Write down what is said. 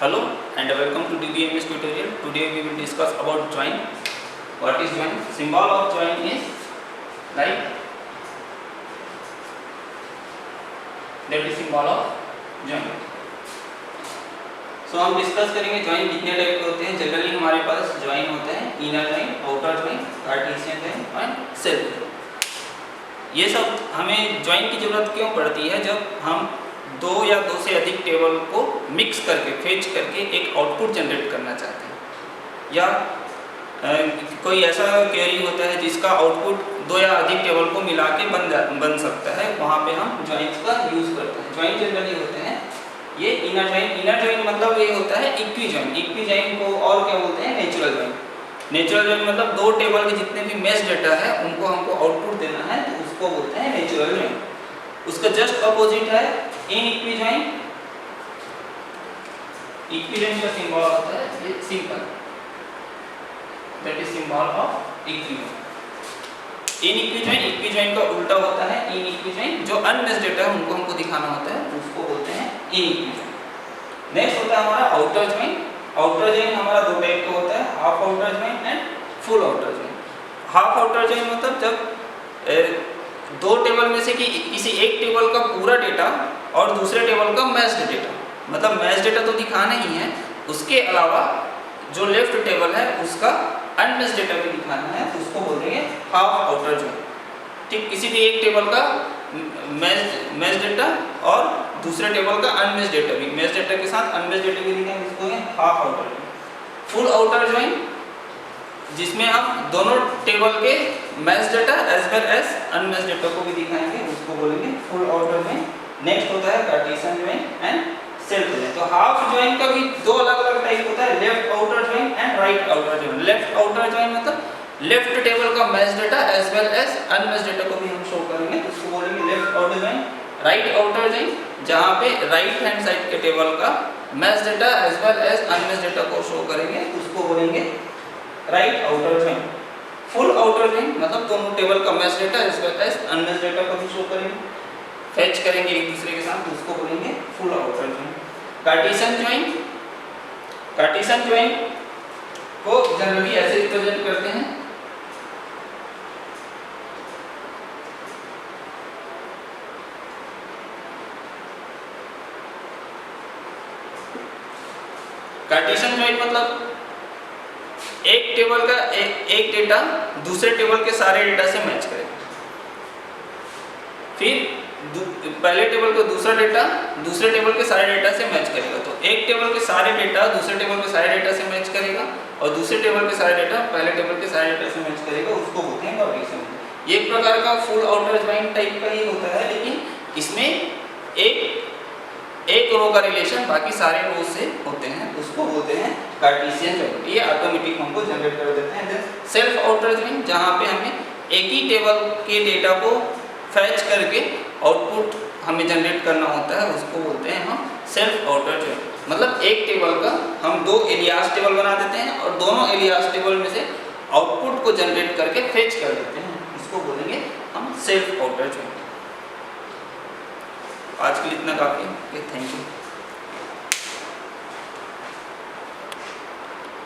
Hello and welcome to DBMS tutorial. Today we will discuss about join. What is join? Symbol of join is like that is symbol of join. So हम discuss करेंगे join कितने type के होते हैं. Generally हमारे पास join होते हैं inner join, outer join, Cartesian join और सेल्फ. ये सब हमें ज्वाइन की जरूरत क्यों पड़ती है? जब हम दो या दो से अधिक टेबल को मिक्स करके फेच करके एक आउटपुट जनरेट करना चाहते हैं, या कोई ऐसा क्वेरी होता है जिसका आउटपुट दो या अधिक टेबल को मिला के बन सकता है, वहाँ पे हम ज्वाइंस का यूज़ करते हैं. ज्वाइन जनरली होते हैं ये इनर ज्वाइन. इनर ज्वाइन मतलब ये होता है इक्वी ज्वाइन. इक्वी ज्वाइन को और क्या बोलते हैं? Natural join. नेचुरल ज्वाइन मतलब दो टेबल के जितने भी मैच डेटा है उनको हमको आउटपुट देना है, तो उसको बोलते हैं नेचुरल ज्वाइन. उसका जस्ट अपोजिट है इनइक्वी ज्वाइन. इक्वी ज्वाइन का सिंबल होता है ये simple, that is symbol of equi join. Inequi join, equi join का उल्टा होता है इनइक्वी ज्वाइन. जो अनमैच्ड डेटा है उनको हमको दिखाना होता है, उसको बोलते हैं इनइक्वी ज्वाइन. नेक्स्ट होता है हमारा आउटर ज्वाइन. आउटर ज्वाइन हमारा दो टाइप का होता है, half outer join and full outer join. Half outer join मतलब जब दो टेबल में से किसी एक टेबल का पूरा डेटा और दूसरे टेबल का मैच्ड डेटा, मतलब मैच्ड डेटा तो दिखाना ही है, उसके अलावा जो लेफ्ट टेबल है उसका अनमैच्ड डेटा भी दिखाना है, तो उसको बोलेंगे हाफ आउटर ज्वाइन. ठीक, किसी भी एक टेबल का मैच्ड डेटा और दूसरे टेबल का अनमैच्ड डेटा भी, मैच्ड डेटा के साथ अनमैच्ड डेटा भी दिखाएंगे, उसको half outer join. Full outer join जिसमें हम दोनों टेबल के match data as well as unmatched data को भी दिखाएंगे, उसको बोलेंगे फुल आउटर ज्वाइन. नेक्स्ट होता है cartesian join and self join. तो हाफ ज्वाइन का भी दो अलग अलग टाइप होता है, left outer join and right outer join. Left outer join मतलब लेफ्ट टेबल का match data as well as unmatched data को भी हम शो करेंगे, तो उसको बोलेंगे left outer join. Right outer join जहाँ पे राइट हैंड साइड के टेबल का match data as well as unmatched data को शो करेंगे, उसको बोलेंगे right outer join. Full outer join मतलब दोनों टेबल का match data as well as unmatched data को भी शो करेंगे, फेच करेंगे एक दूसरे के साथ, उसको बोलेंगे full outer join. Cartesian join, Cartesian join को जनरली ऐसे रिप्रेजेंट करते हैं. कार्टेशियन ज्वाइन मतलब एक टेबल का एक डेटा दूसरे टेबल के सारे डेटा से मैच करेगा, फिर पहले टेबल का दूसरा डेटा दूसरे टेबल के सारे डेटा से मैच करेगा. तो एक टेबल के सारे डेटा दूसरे टेबल के सारे डेटा से मैच करेगा और दूसरे टेबल के सारे डेटा पहले टेबल के सारे डेटा से मैच करेगा, उसको बोलते हैं कार्टेशियन. ये एक प्रकार का फुल आउटर ज्वाइन टाइप का ही होता है, लेकिन इसमें एक रो का रिलेशन बाकी सारे रो से होते हैं, उसको बोलते हैं कार्टेशियन ज्वाइन. ये ऑटोमेटिक हमको जनरेट कर देते हैं. देन सेल्फ आउटर ज्वाइन जहाँ पे हमें एक ही टेबल के डेटा को फैच करके आउटपुट हमें जनरेट करना होता है, उसको बोलते हैं हम सेल्फ आउटर ज्वाइन. मतलब एक टेबल का हम दो एलियास टेबल बना देते हैं और दोनों एलियास टेबल में से आउटपुट को जनरेट करके फैच कर देते हैं, उसको बोलेंगे हम सेल्फ आउटर ज्वाइन. आज के लिए इतना काफ़ी है. Thank you.